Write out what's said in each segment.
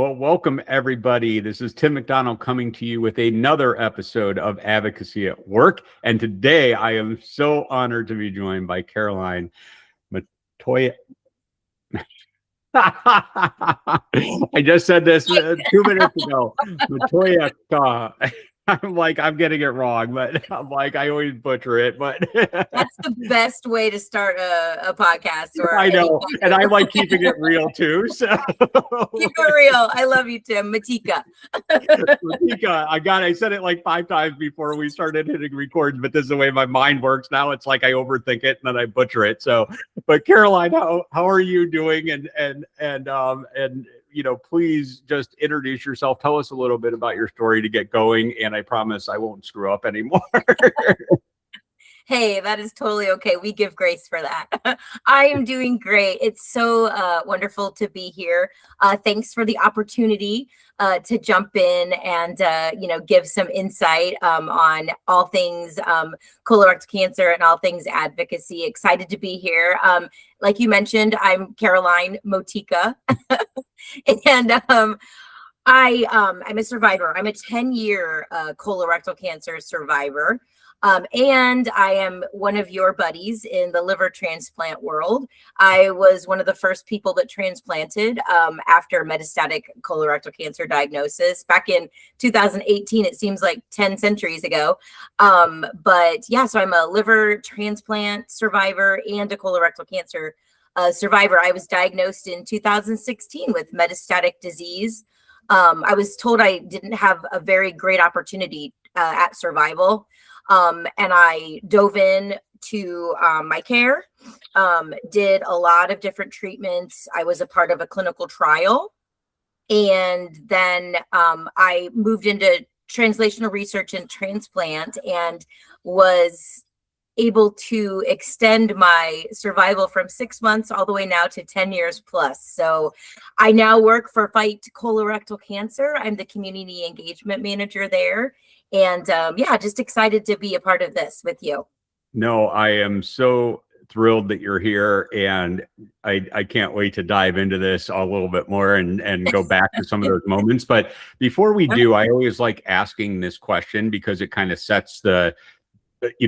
Well, welcome everybody. This is Tim McDonald coming to you with another episode of Advocacy at Work. And today I am so honored to be joined by Caroline Motycka. I just said this 2 minutes ago. Motycka. I'm like, I'm getting it wrong, but I'm like, I always butcher it. But that's the best way to start a podcast. Or I know, and I like keeping it real too. So keep it real. I love you, Tim. Motycka. Motycka. I said it like 5 times before we started hitting records, but this is the way my mind works now. It's like I overthink it and then I butcher it. So, but Caroline, how are you doing? And please just introduce yourself. Tell us a little bit about your story to get going. And I promise I won't screw up anymore. Hey, that is totally okay. We give grace for that. I am doing great. It's so wonderful to be here. Thanks for the opportunity to jump in and, give some insight on all things colorectal cancer and all things advocacy. Excited to be here. Like you mentioned, I'm Caroline Motycka. And I'm a survivor. I'm a 10-year colorectal cancer survivor. And I am one of your buddies in the liver transplant world. I was one of the first people that transplanted after metastatic colorectal cancer diagnosis back in 2018. It seems like 10 centuries ago. But yeah, so I'm a liver transplant survivor and a colorectal cancer survivor. I was diagnosed in 2016 with metastatic disease. I was told I didn't have a very great opportunity at survival. And I dove in to my care, did a lot of different treatments. I was a part of a clinical trial. And then I moved into translational research and transplant and was able to extend my survival from 6 months all the way now to 10 years plus. So I now work for Fight Colorectal Cancer. I'm the community engagement manager there. And just excited to be a part of this with you. No, I am so thrilled that you're here, and I can't wait to dive into this a little bit more and go back to some of those moments. But before we do, I always like asking this question because it kind of sets an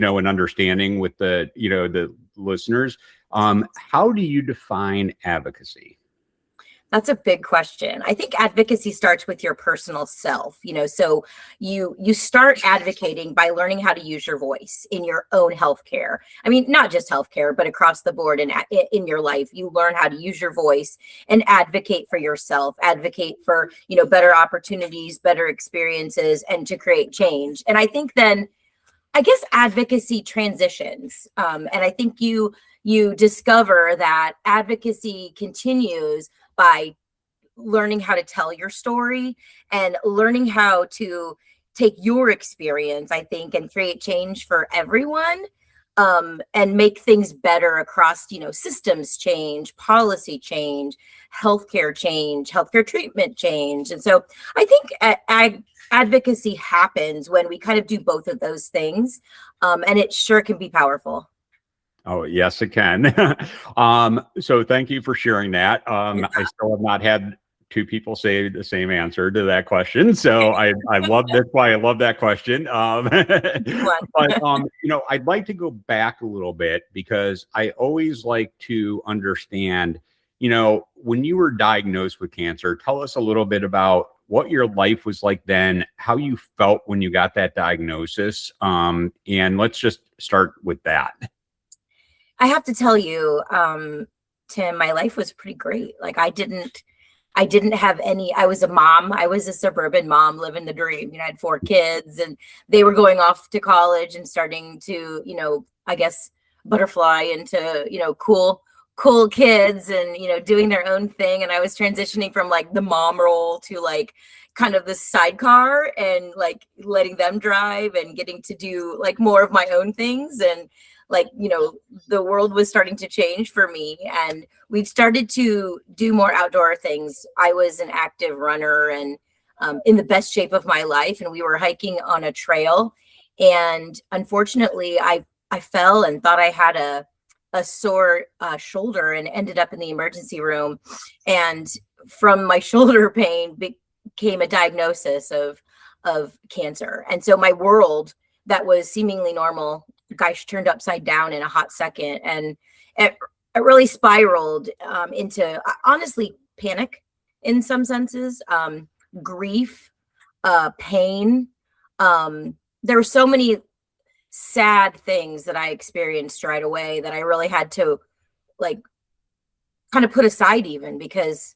understanding with the listeners. How do you define advocacy? That's a big question. I think advocacy starts with your personal self, so you start advocating by learning how to use your voice in your own healthcare. I mean, not just healthcare, but across the board and in your life, you learn how to use your voice and advocate for yourself, advocate for, better opportunities, better experiences, and to create change. And I think then, I guess advocacy transitions. And I think you discover that advocacy continues by learning how to tell your story and learning how to take your experience, I think, and create change for everyone, and make things better across, systems change, policy change, healthcare treatment change. And so I think advocacy happens when we kind of do both of those things, and it sure can be powerful. Oh, yes, it can. So thank you for sharing that. I still have not had 2 people say the same answer to that question. So I love that's why I love that question. But I'd like to go back a little bit because I always like to understand, when you were diagnosed with cancer, tell us a little bit about what your life was like then, how you felt when you got that diagnosis. And let's just start with that. I have to tell you, Tim, my life was pretty great. Like I didn't have any, I was a mom. I was a suburban mom living the dream. I had 4 kids and they were going off to college and starting to, I guess, butterfly into, cool kids and, doing their own thing. And I was transitioning from like the mom role to like kind of the sidecar and like letting them drive and getting to do like more of my own things. And like, the world was starting to change for me and we started to do more outdoor things. I was an active runner and in the best shape of my life. And we were hiking on a trail. And unfortunately, I fell and thought I had a sore shoulder and ended up in the emergency room. And from my shoulder pain became a diagnosis of cancer. And so my world that was seemingly normal, gosh, turned upside down in a hot second. And it really spiraled into honestly panic in some senses, grief, pain. There were so many sad things that I experienced right away that I really had to like kind of put aside, even because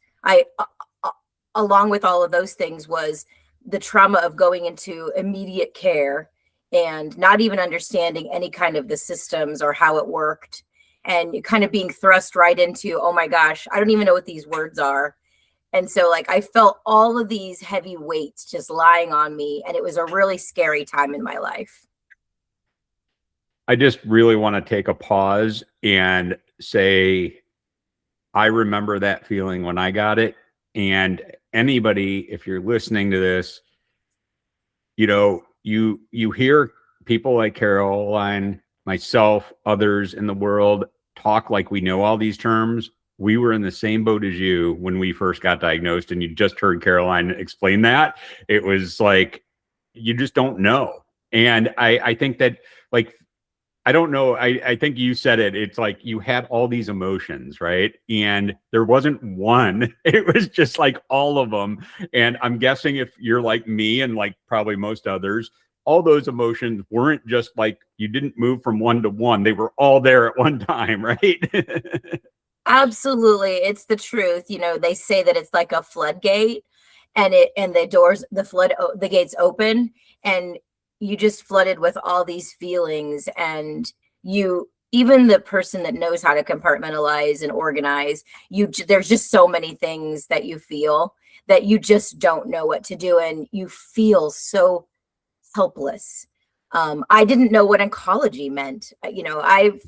along with all of those things was the trauma of going into immediate care and not even understanding any kind of the systems or how it worked, and kind of being thrust right into, oh my gosh, I don't even know what these words are. And so like I felt all of these heavy weights just lying on me, and it was a really scary time in my life. I just really want to take a pause and say, I remember that feeling when I got it. And anybody, if you're listening to this, you know, you hear people like Caroline, myself, others in the world talk like we know all these terms. We were in the same boat as you when we first got diagnosed, and you just heard Caroline explain that. It was like, you just don't know. And I think that, like, I don't know. I think you said it. It's like you had all these emotions, right? And there wasn't one. It was just like all of them. And I'm guessing if you're like me and like probably most others, all those emotions weren't just like you didn't move from one to one. They were all there at one time, right? Absolutely. It's the truth. You know, they say that it's like a floodgate, and the gates open, and you just flooded with all these feelings. And even the person that knows how to compartmentalize and organize, there's just so many things that you feel that you just don't know what to do. And you feel so helpless. I didn't know what oncology meant. You know, I've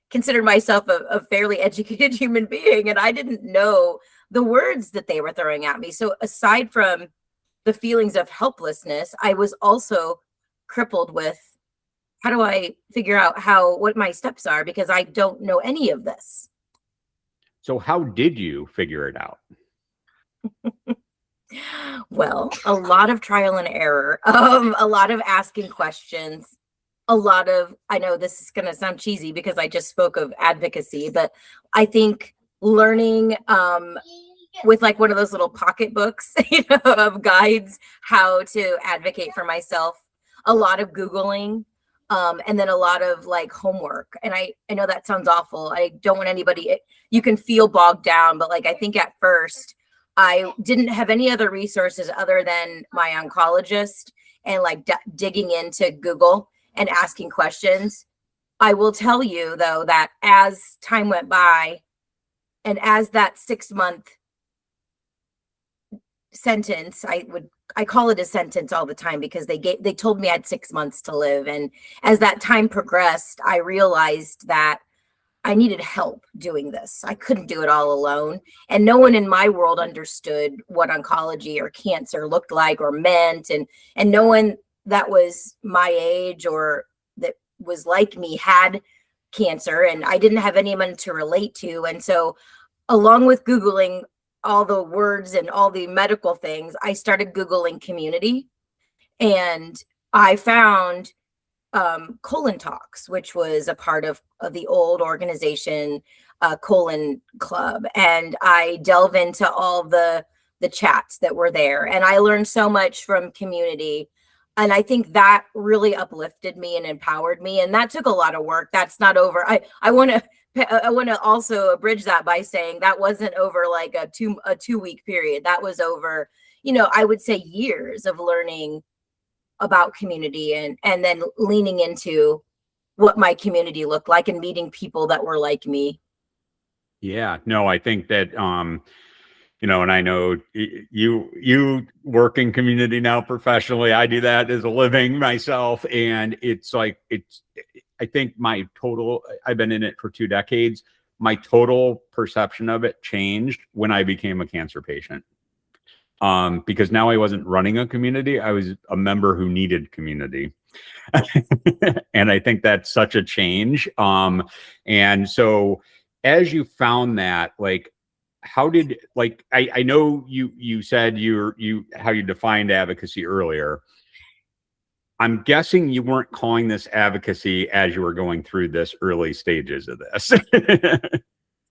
considered myself a fairly educated human being, and I didn't know the words that they were throwing at me. So aside from the feelings of helplessness, I was also crippled with, how do I figure out what my steps are, because I don't know any of this. So how did you figure it out? Well, a lot of trial and error, a lot of asking questions, I know this is going to sound cheesy because I just spoke of advocacy, but I think learning with like one of those little pocketbooks, of guides, how to advocate for myself, a lot of Googling, and then a lot of like homework. And I know that sounds awful. I don't want anybody, you can feel bogged down, but like, I think at first I didn't have any other resources other than my oncologist, and like digging into Google and asking questions. I will tell you though, that as time went by, and as that 6-month sentence, I call it a sentence all the time because they told me I had 6 months to live. And as that time progressed, I realized that I needed help doing this. I couldn't do it all alone. And no one in my world understood what oncology or cancer looked like or meant. And no one that was my age or that was like me had cancer, and I didn't have anyone to relate to. And so along with Googling all the words and all the medical things, I started Googling community, and I found Colon Talks, which was a part of the old organization, Colon Club. And I delve into all the chats that were there, and I learned so much from community. And I think that really uplifted me and empowered me. And that took a lot of work. That's not over. I want to also abridge that by saying that wasn't over like a 2-week period. That was over, I would say years of learning about community, and then leaning into what my community looked like and meeting people that were like me. Yeah, no, I think that, and I know you work in community now professionally. I do that as a living myself. And it's like, I think I've been in it for 2 decades. My total perception of it changed when I became a cancer patient. Because now I wasn't running a community. I was a member who needed community. And I think that's such a change. And so as you found that, like, how did, like, I know you said how you defined advocacy earlier. I'm guessing you weren't calling this advocacy as you were going through this early stages of this.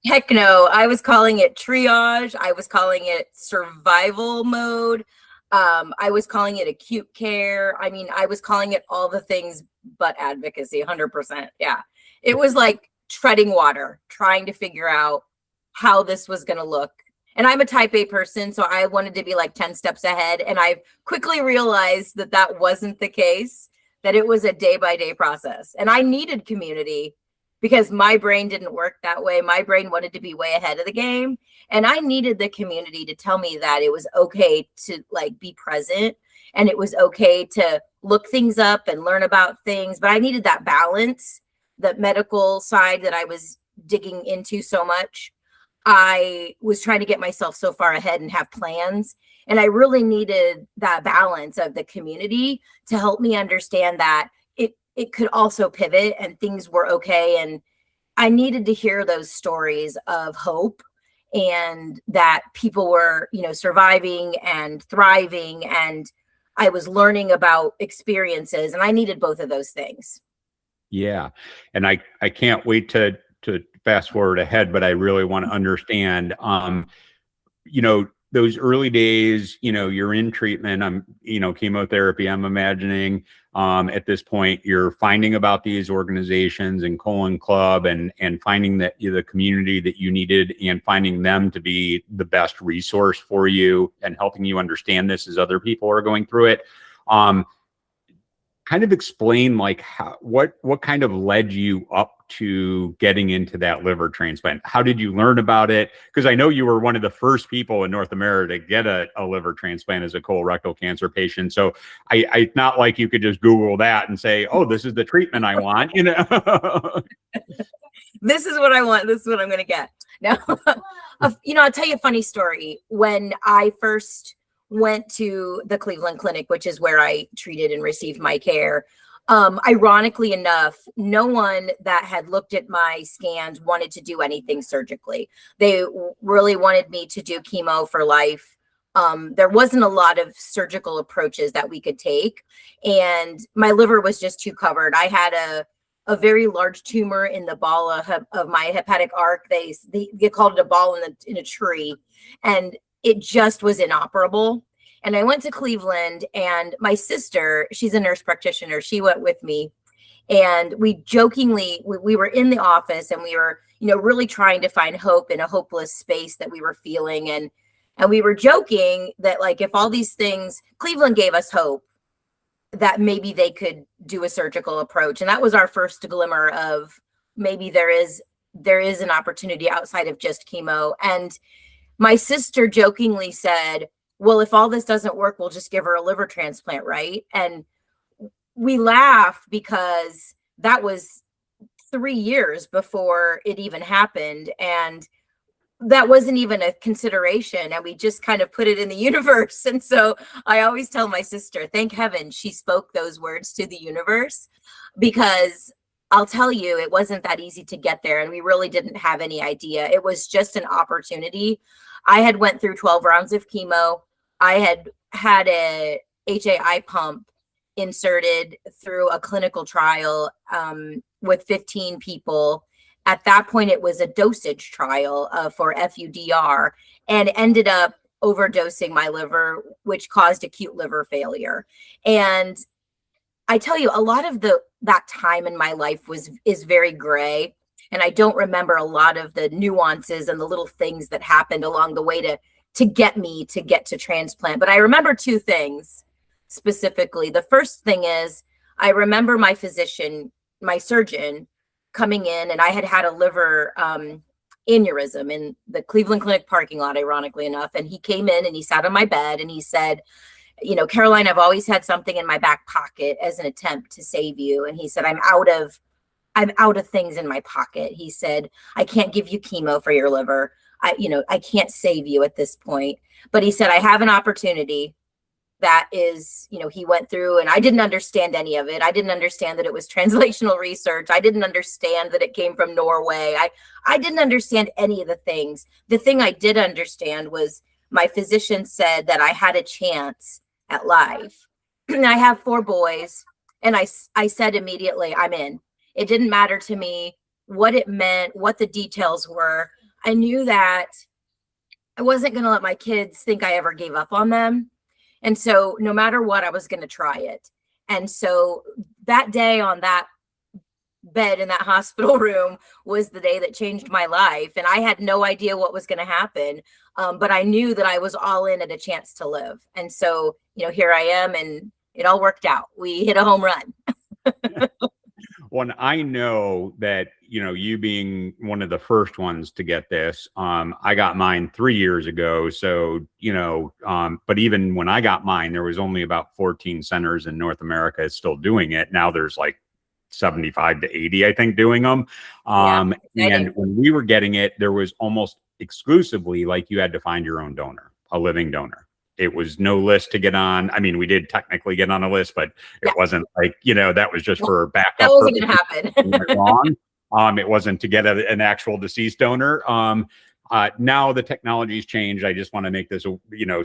Heck no. I was calling it triage. I was calling it survival mode. I was calling it acute care. I mean, I was calling it all the things but advocacy, 100%. Yeah. It was like treading water, trying to figure out how this was going to look. And I'm a type A person, so I wanted to be like 10 steps ahead. And I quickly realized that that wasn't the case, that it was a day by day process. And I needed community because my brain didn't work that way. My brain wanted to be way ahead of the game. And I needed the community to tell me that it was okay to like be present, and it was okay to look things up and learn about things. But I needed that balance, the medical side that I was digging into so much. I was trying to get myself so far ahead and have plans. And I really needed that balance of the community to help me understand that it could also pivot and things were okay. And I needed to hear those stories of hope and that people were, surviving and thriving. And I was learning about experiences, and I needed both of those things. Yeah. And I can't wait to fast forward ahead, but I really want to understand, those early days, you're in treatment, chemotherapy, I'm imagining, at this point, you're finding about these organizations and Colon Club and finding that the community that you needed and finding them to be the best resource for you and helping you understand this as other people are going through it. Kind of explain like what kind of led you up to getting into that liver transplant? How did you learn about it? Because I know you were one of the first people in North America to get a liver transplant as a colorectal cancer patient. So I not like you could just Google that and say, oh, this is the treatment I want, This is what I want. This is what I'm going to get. Now, I'll tell you a funny story. When I first went to the Cleveland Clinic, which is where I treated and received my care. Ironically enough, no one that had looked at my scans wanted to do anything surgically. They really wanted me to do chemo for life. There wasn't a lot of surgical approaches that we could take, and my liver was just too covered. I had a very large tumor in the ball of my hepatic arc. They called it a ball in a tree, and it just was inoperable. And I went to Cleveland, and my sister, she's a nurse practitioner, she went with me. And we jokingly, we were in the office, and we were, really trying to find hope in a hopeless space that we were feeling. And we were joking that, like, if all these things, Cleveland gave us hope that maybe they could do a surgical approach. And that was our first glimmer of maybe there is an opportunity outside of just chemo. And my sister jokingly said, well, if all this doesn't work, we'll just give her a liver transplant, right? And we laugh because that was 3 years before it even happened. And that wasn't even a consideration. And we just kind of put it in the universe. And so I always tell my sister, thank heaven she spoke those words to the universe, because I'll tell you, it wasn't that easy to get there. And we really didn't have any idea. It was just an opportunity. I had went through 12 rounds of chemo. I had a HAI pump inserted through a clinical trial with 15 people. At that point, it was a dosage trial for FUDR, and ended up overdosing my liver, which caused acute liver failure. And I tell you, a lot of that time in my life is very gray. And I don't remember a lot of the nuances and the little things that happened along the way to get me to get to transplant. But I remember two things specifically. The first thing is I remember my physician, my surgeon, coming in, and I had a liver aneurysm in the Cleveland Clinic parking lot, ironically enough. And he came in and he sat on my bed and he said, Caroline, I've always had something in my back pocket as an attempt to save you. And he said, I'm out of things in my pocket. He said, I can't give you chemo for your liver. I can't save you at this point. But he said, I have an opportunity. that is, he went through, and I didn't understand any of it. I didn't understand that it was translational research. I didn't understand that it came from Norway. I didn't understand any of the things. The thing I did understand was my physician said that I had a chance at life. I have 4 boys, and I said immediately, I'm in. It didn't matter to me what it meant, what the details were. I knew that I wasn't going to let my kids think I ever gave up on them. And so no matter what, I was going to try it. And so that day on that bed in that hospital room was the day that changed my life. And I had no idea what was going to happen. But I knew that I was all in at a chance to live. And so, here I am, and it all worked out. We hit a home run. Well, I know that, you being one of the first ones to get this, I got mine 3 years ago. So, but even when I got mine, there was only about 14 centers in North America still doing it. Now there's like 75 to 80, I think, doing them. And when we were getting it, there was almost exclusively like you had to find your own donor, a living donor. It was no list to get on. I mean, we did technically get on a list, but it wasn't like, that was just for backup. That wasn't going to happen. Wrong. It wasn't to get an actual deceased donor. Now the technology's changed. I just want to make this,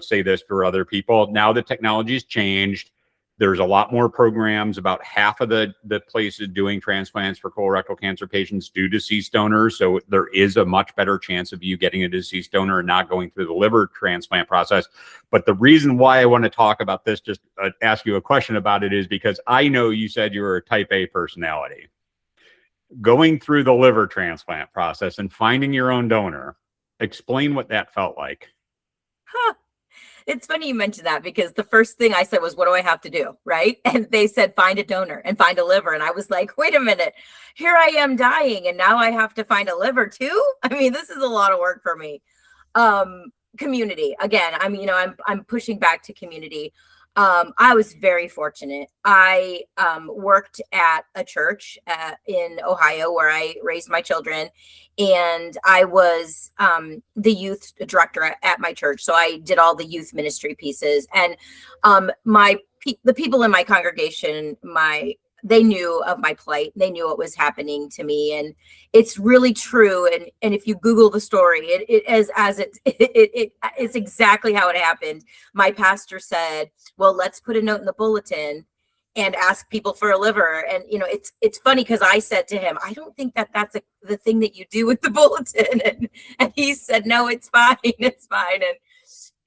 say this for other people. Now the technology's changed. There's a lot more programs. About half of the places doing transplants for colorectal cancer patients do deceased donors. So there is a much better chance of you getting a deceased donor and not going through the liver transplant process. But the reason why I want to talk about this, just ask you a question about it, is because I know you said you were a type A personality. Going through the liver transplant process and finding your own donor, explain what that felt like. It's funny you mentioned that, because the first thing I said was, what do I have to do? Right. And they said, find a donor and find a liver. And I was like, wait a minute, here I am dying, and now I have to find a liver too. I mean, this is a lot of work for me. Community. Again, I'm pushing back to community. I was very fortunate. I worked at a church in Ohio where I raised my children, and I was the youth director at my church. So I did all the youth ministry pieces, and the people in my congregation, they knew of my plight. They knew what was happening to me, and it's really true. And if you Google the story, it's exactly how it happened. My pastor said, well, let's put a note in the bulletin and ask people for a liver. And, it's funny, because I said to him, I don't think that's the thing that you do with the bulletin. And he said, no, it's fine. It's fine.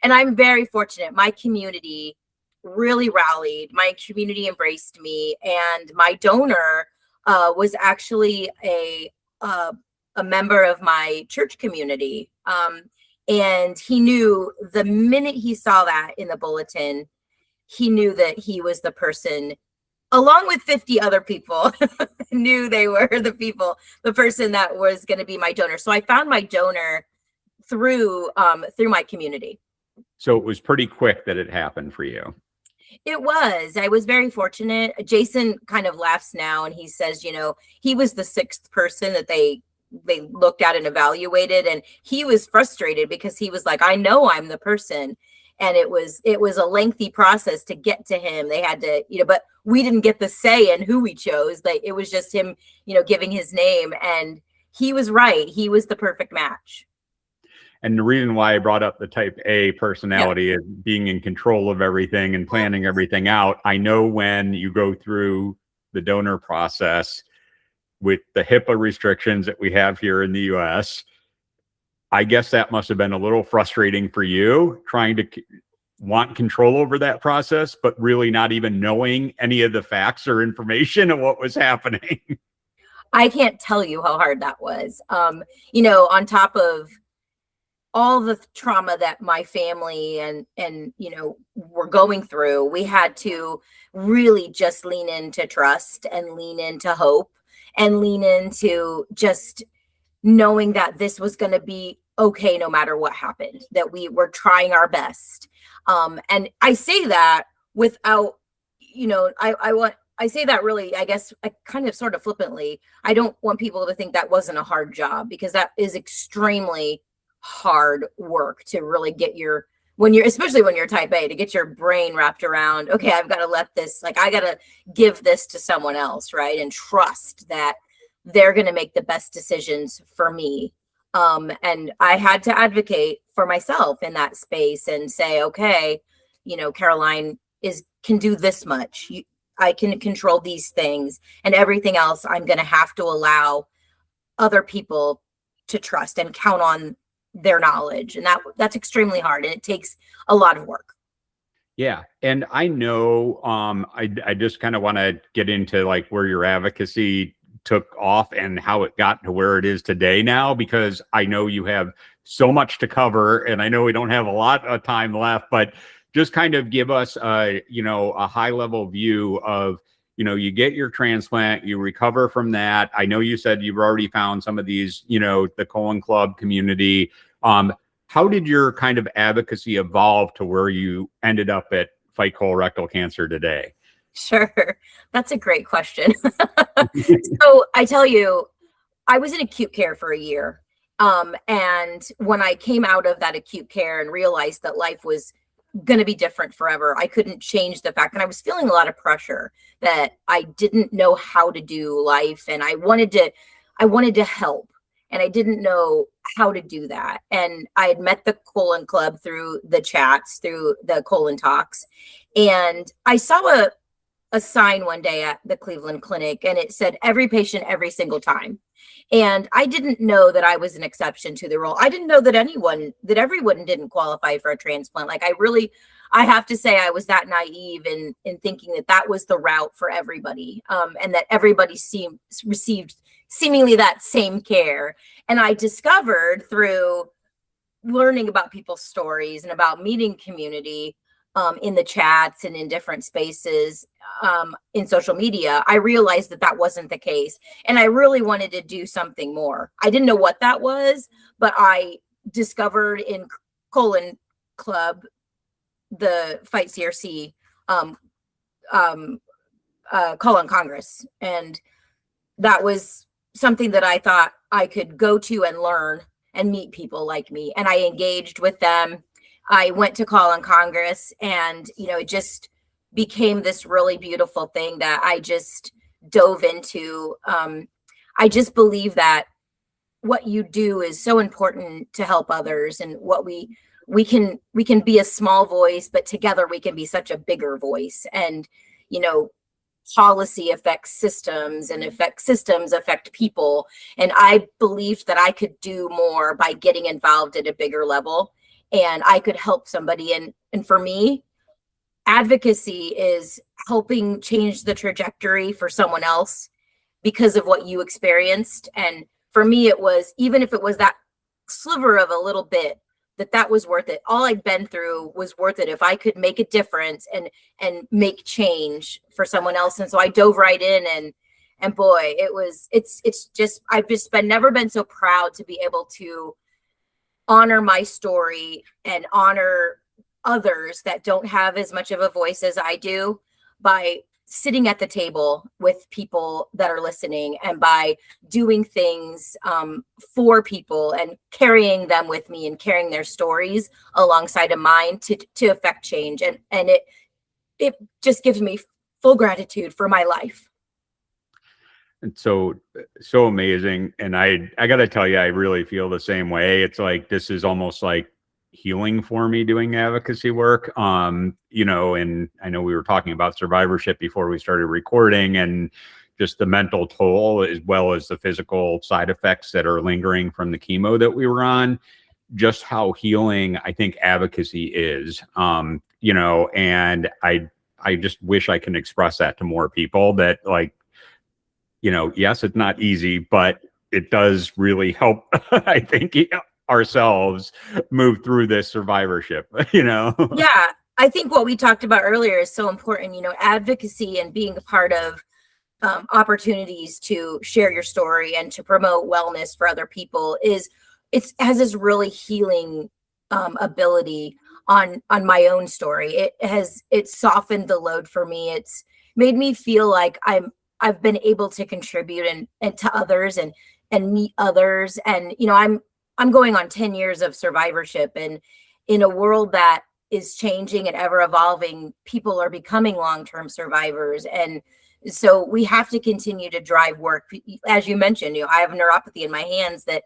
And I'm very fortunate. My community really rallied. My community embraced me, and my donor was actually a member of my church community. And he knew the minute he saw that in the bulletin, he knew that he was the person, along with 50 other people, knew they were the person that was going to be my donor. So I found my donor through my community. So it was pretty quick that it happened for you. It was. I was very fortunate. Jason kind of laughs now, and he says, he was the 6th person that they looked at and evaluated, and he was frustrated because he was like, I know I'm the person. And it was a lengthy process to get to him. They had to, but we didn't get the say in who we chose. It was just him, giving his name, and he was right. He was the perfect match. And the reason why I brought up the type A personality is being in control of everything and planning everything out. I know when you go through the donor process with the HIPAA restrictions that we have here in the US, I guess that must have been a little frustrating for you, trying to want control over that process, but really not even knowing any of the facts or information of what was happening. I can't tell you how hard that was. On top of all the trauma that my family and were going through, we had to really just lean into trust and lean into hope and lean into just knowing that this was going to be okay no matter what happened, that we were trying our best. And I say that without, I say that really, I guess, I kind of sort of flippantly. I don't want people to think that wasn't a hard job, because that is extremely hard work to really get your especially when you're type A, to get your brain wrapped around, okay, I've got to let this, like, I got to give this to someone else, right? And trust that they're going to make the best decisions for me. And I had to advocate for myself in that space and say, okay, Caroline can do this much. I can control these things, and everything else I'm going to have to allow other people to trust and count on their knowledge. And that's extremely hard, and it takes a lot of work. Yeah. And I know, I just kind of want to get into like where your advocacy took off and how it got to where it is today now, because I know you have so much to cover, and I know we don't have a lot of time left, but just kind of give us a high level view of, you get your transplant, you recover from that. I know you said you've already found some of these, the colon club community. How did your kind of advocacy evolve to where you ended up at Fight Colorectal Cancer today? Sure. That's a great question. So I tell you, I was in acute care for a year. And when I came out of that acute care and realized that life was going to be different forever, I couldn't change the fact. And I was feeling a lot of pressure that I didn't know how to do life. And I wanted to help. And I didn't know how to do that. And I had met the colon club through the chats, through the colon talks. And I saw a sign one day at the Cleveland Clinic, and it said, every patient, every single time. And I didn't know that I was an exception to the rule. I didn't know that everyone didn't qualify for a transplant. Like, I have to say I was that naive in thinking that was the route for everybody. And that everybody received seemingly that same care. And I discovered through learning about people's stories and about meeting community, in the chats and in different spaces, in social media, I realized that wasn't the case. And I really wanted to do something more. I didn't know what that was, but I discovered in Colon Club, the Fight CRC, Colon Congress. And that was something that I thought I could go to and learn and meet people like me. And I engaged with them. I went to Colon Congress, and, it just became this really beautiful thing that I just dove into. I just believe that what you do is so important to help others, and what we can be a small voice, but together we can be such a bigger voice. And, policy affects systems, and systems affect people. And I believed that I could do more by getting involved at a bigger level, and I could help somebody. And for me, advocacy is helping change the trajectory for someone else because of what you experienced. And for me, it was, even if it was that sliver of a little bit, that was worth it. All I'd been through was worth it if I could make a difference and make change for someone else. And so I dove right in, and boy, I've never been so proud to be able to honor my story and honor others that don't have as much of a voice as I do, by sitting at the table with people that are listening, and by doing things for people and carrying them with me and carrying their stories alongside of mine to affect change. And it just gives me full gratitude for my life. And so amazing. And I got to tell you, I really feel the same way. It's like, this is almost like healing for me doing advocacy work. And I know we were talking about survivorship before we started recording, and just the mental toll as well as the physical side effects that are lingering from the chemo that we were on, just how healing I think advocacy is, and I just wish I can express that to more people, that like, yes, it's not easy, but it does really help, I think, ourselves move through this survivorship, Yeah. I think what we talked about earlier is so important, advocacy and being a part of opportunities to share your story and to promote wellness for other people has this really healing ability on my own story. It's softened the load for me. It's made me feel like I've been able to contribute and to others and meet others. And, I'm going on 10 years of survivorship, and in a world that is changing and ever evolving, people are becoming long-term survivors. And so we have to continue to drive work. As you mentioned, I have neuropathy in my hands that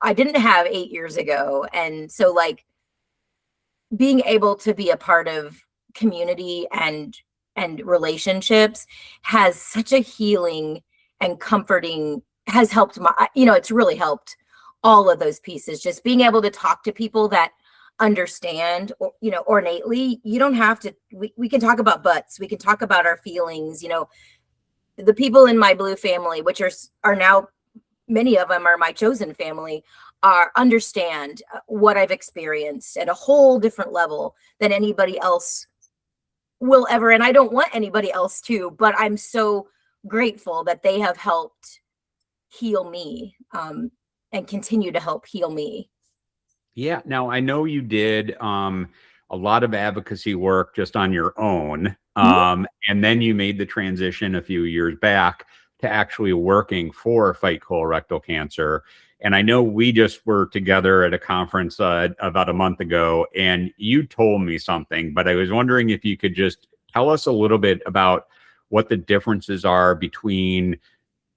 I didn't have 8 years ago. And so like being able to be a part of community and relationships has such a healing and comforting, has helped my, it's really helped all of those pieces. Just being able to talk to people that understand, ornately. You don't have to, we can talk about butts, we can talk about our feelings. The people in my blue family, which are now, many of them are my chosen family, are understand what I've experienced at a whole different level than anybody else will ever. And I don't want anybody else to, but I'm so grateful that they have helped heal me, and continue to help heal me. Yeah. Now I know you did a lot of advocacy work just on your own. And then you made the transition a few years back to actually working for Fight Colorectal Cancer. And I know we just were together at a conference about a month ago, and you told me something, but I was wondering if you could just tell us a little bit about what the differences are between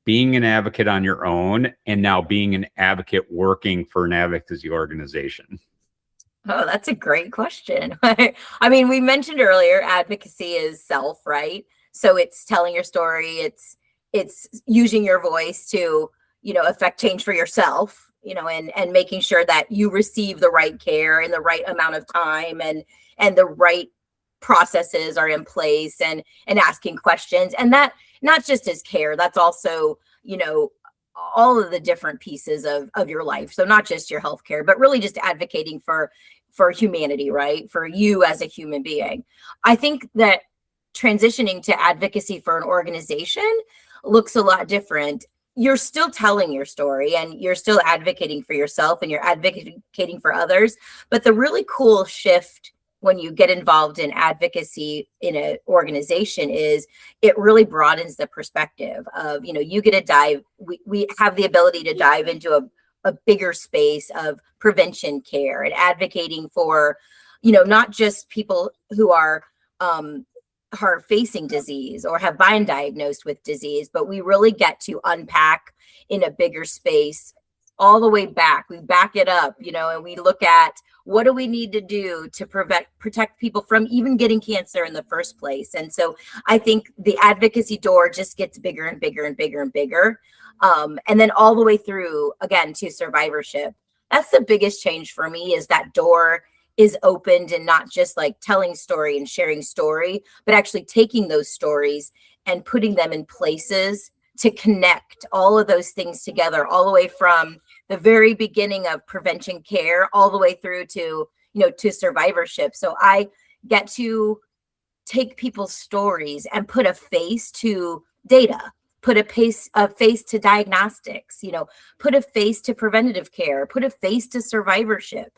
being an advocate on your own and now being an advocate working for an advocacy organization. Oh, that's a great question. I mean, we mentioned earlier, advocacy is self, right? So it's telling your story, it's using your voice to, affect change for yourself, and making sure that you receive the right care in the right amount of time, and the right processes are in place, and asking questions. And that not just as care, that's also, all of the different pieces of your life. So not just your healthcare, but really just advocating for humanity, right? For you as a human being. I think that transitioning to advocacy for an organization looks a lot different. You're still telling your story and you're still advocating for yourself and you're advocating for others. But the really cool shift when you get involved in advocacy in an organization is it really broadens the perspective of, you get to dive, we have the ability to dive into a bigger space of prevention care and advocating for, not just people who are facing disease or have been diagnosed with disease, but we really get to unpack in a bigger space all the way back. We back it up, and we look at what do we need to do to protect people from even getting cancer in the first place. And so I think the advocacy door just gets bigger and bigger and bigger and bigger. And then all the way through, again, to survivorship. That's the biggest change for me, is that door is opened, and not just like telling story and sharing story, but actually taking those stories and putting them in places to connect all of those things together, all the way from the very beginning of prevention care all the way through to, to survivorship. So I get to take people's stories and put a face to data, put a face to diagnostics, put a face to preventative care, put a face to survivorship.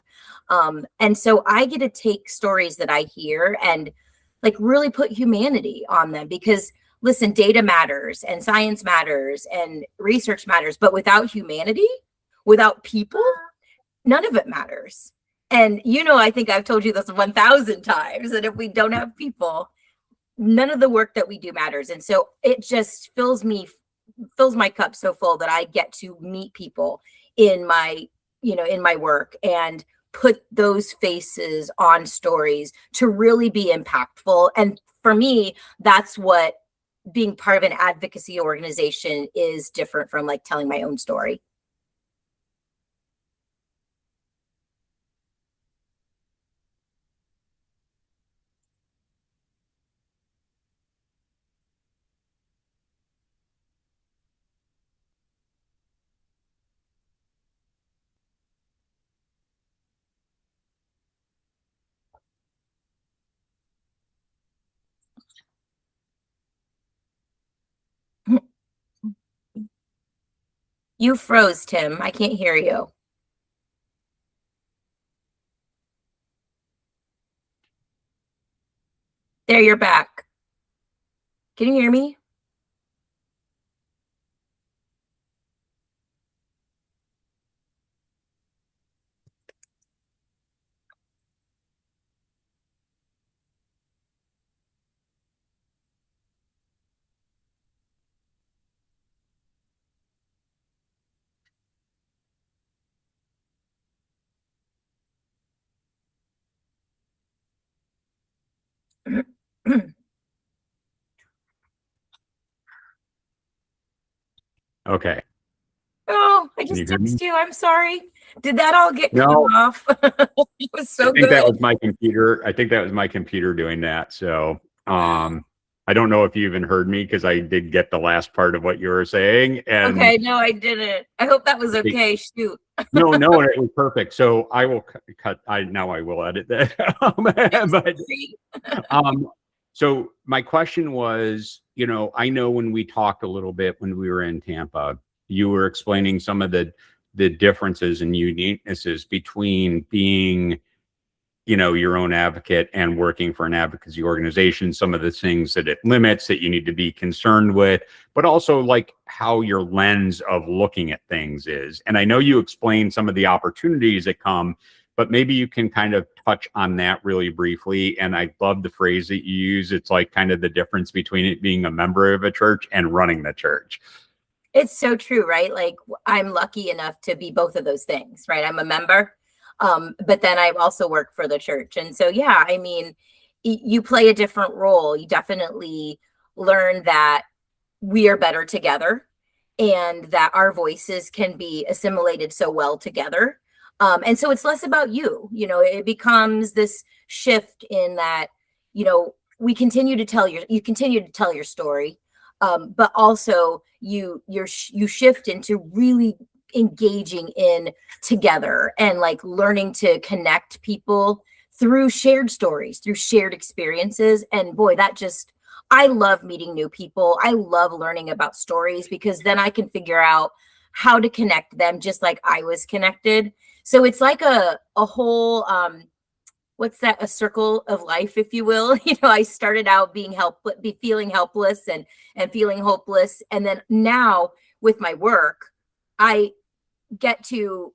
And so I get to take stories that I hear and like really put humanity on them, because listen, data matters and science matters and research matters, but without humanity, without people, none of it matters. And, I think I've told you this 1,000 times, that if we don't have people, none of the work that we do matters. And so it just fills my cup so full that I get to meet people in my work and put those faces on stories to really be impactful. And for me, that's what being part of an advocacy organization is different from like telling my own story. You froze, Tim. I can't hear you. There, you're back. Can you hear me? Okay. Oh, I Can you just hear me? texted you. I'm sorry. Did that all get cut No, off? It was I so think that good. was my computer. I think that was my computer doing that. So, I don't know if you even heard me because I did get the last part of what you were saying. And Okay, no, I didn't. I hope that was I think, okay. Shoot. no, no, it was perfect. So I will cut. I will edit that. I'm But sorry. um, so my question was, I know when we talked a little bit when we were in Tampa, you were explaining some of the differences and uniquenesses between being your own advocate and working for an advocacy organization, some of the things that it limits that you need to be concerned with, but also like how your lens of looking at things is. And I know you explained some of the opportunities that come, but maybe you can kind of touch on that really briefly. And I love the phrase that you use. It's like kind of the difference between it being a member of a church and running the church. It's so true, right? Like I'm lucky enough to be both of those things, right? I'm a member, but then I also work for the church. And so, yeah, I mean, you play a different role. You definitely learn that we are better together and that our voices can be assimilated so well together. And so it's less about it becomes this shift in that, we continue to you continue to tell your story. But also you shift into really engaging in together and like learning to connect people through shared stories, through shared experiences. And boy, I love meeting new people. I love learning about stories because then I can figure out how to connect them just like I was connected. So it's like a whole what's that, a circle of life, if you will. I started out being feeling helpless and feeling hopeless, and then now with my work I get to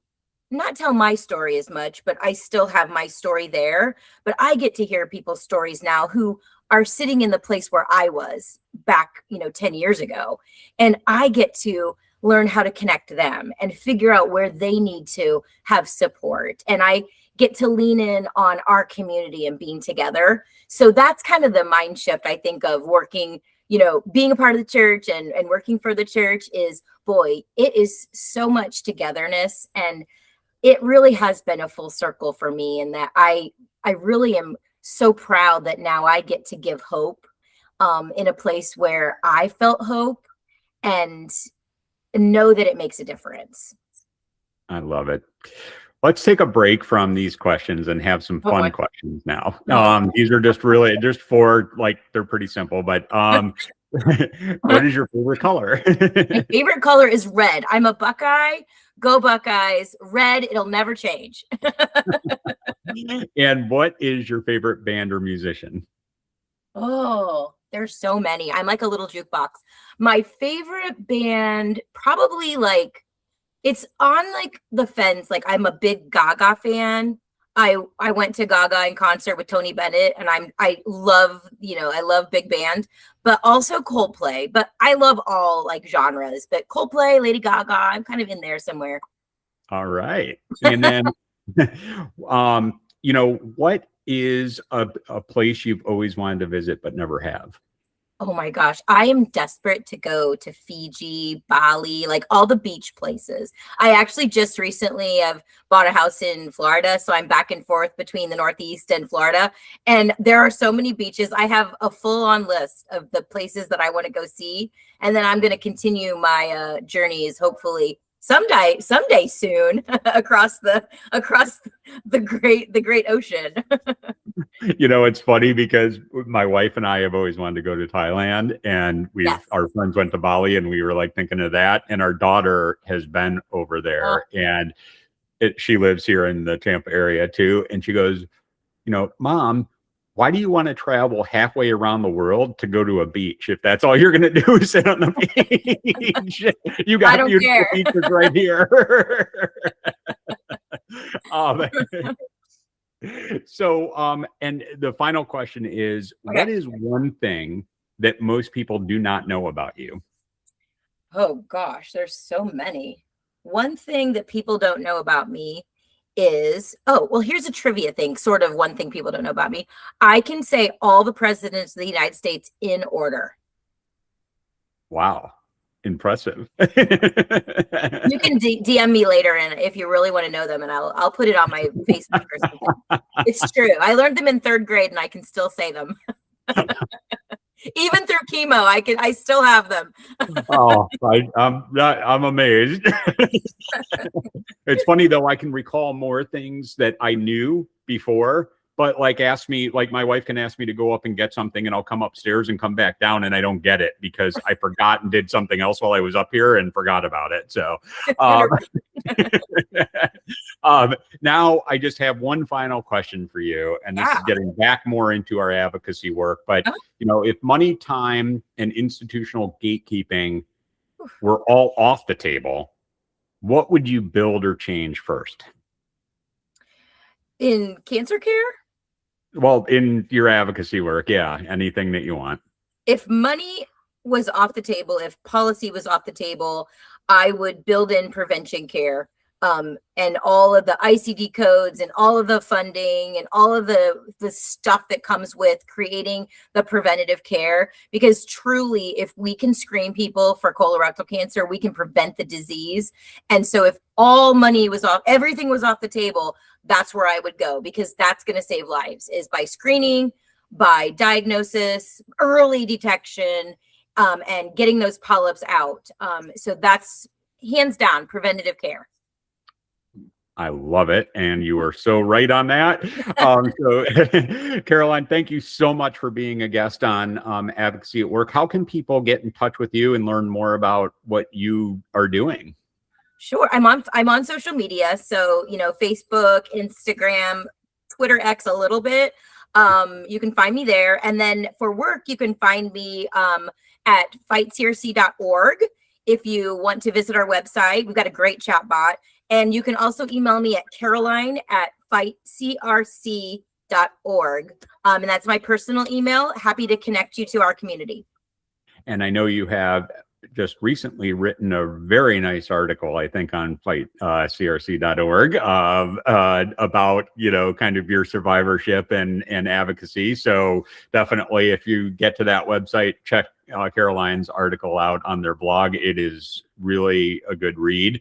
not tell my story as much, but I still have my story there. But I get to hear people's stories now who are sitting in the place where I was back, 10 years ago. And I get to learn how to connect them and figure out where they need to have support. And I get to lean in on our community and being together. So that's kind of the mind shift, I think, of working, being a part of the church and working for the church is, boy, it is so much togetherness. And it really has been a full circle for me, and that I really am so proud that now I get to give hope in a place where I felt hope and know that it makes a difference. I love it. Let's take a break from these questions and have some Oh fun boy. questions now. Oh. These are just for like, they're pretty simple, but what is your favorite color? My favorite color is red. I'm a Buckeye. Go Buckeyes. Red, it'll never change. And what is your favorite band or musician? Oh, there's so many. I'm like a little jukebox. My favorite band, probably like it's on like the fence. Like I'm a big Gaga fan. I went to Gaga in concert with Tony Bennett, and I love, I love big band, but also Coldplay. But I love all like genres. But Coldplay, Lady Gaga, I'm kind of in there somewhere. All right. And then what is a place you've always wanted to visit but never have? Oh my gosh, I am desperate to go to Fiji, Bali, like all the beach places. I actually just recently have bought a house in Florida, so I'm back and forth between the Northeast and Florida. And there are so many beaches. I have a full-on list of the places that I want to go see, and then I'm going to continue my journeys, hopefully someday soon across the great ocean. It's funny because my wife and I have always wanted to go to Thailand, and Yes. our friends went to Bali, and we were like thinking of that. And our daughter has been over Oh, there, and she lives here in the Tampa area too. And she goes, Mom, why do you want to travel halfway around the world to go to a beach if that's all you're going to do is sit on the beach? You I got don't beautiful care. beaches right here. um, so, and the final question is, what Okay. is one thing that most people do not know about you? Oh gosh, there's so many. One thing that people don't know about me is, oh, well, here's a trivia thing, sort of one thing people don't know about me. I can say all the presidents of the United States in order. Wow. Impressive. You can DM me later, and if you really want to know them, and I'll put it on my Facebook or something. It's true. I learned them in 3rd grade, and I can still say them. Even through chemo, I still have them. Oh, I'm amazed. It's funny though, I can recall more things that I knew before, but like my wife can ask me to go up and get something, and I'll come upstairs and come back down and I don't get it because I forgot and did something else while I was up here and forgot about it. So now I just have one final question for you, and this is getting back more into our advocacy work. But if money, time, and institutional gatekeeping were all off the table, what would you build or change first? In cancer care? Well, in your advocacy work, yeah, anything that you want. If money was off the table, if policy was off the table, I would build in prevention care, and all of the ICD codes and all of the funding and all of the stuff that comes with creating the preventative care. Because truly, if we can screen people for colorectal cancer, we can prevent the disease. And so if all money was off, everything was off the table, that's where I would go, because that's going to save lives, is by screening, by diagnosis, early detection, and getting those polyps out. So that's hands down preventative care. I love it. And you are so right on that. So Caroline, thank you so much for being a guest on Advocacy at Work. How can people get in touch with you and learn more about what you are doing? Sure. I'm on social media. So, Facebook, Instagram, Twitter, X a little bit. You can find me there. And then for work, you can find me at fightcrc.org. If you want to visit our website, we've got a great chat bot. And you can also email me at caroline@fightcrc.org. And that's my personal email. Happy to connect you to our community. And I know you have just recently written a very nice article, I think, on fightcrc.org about, kind of your survivorship and advocacy. So definitely, if you get to that website, check Caroline's article out on their blog. It is really a good read.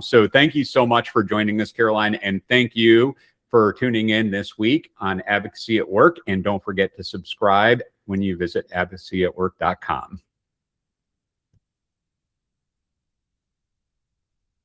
So thank you so much for joining us, Caroline. And thank you for tuning in this week on Advocacy at Work. And don't forget to subscribe when you visit advocacyatwork.com.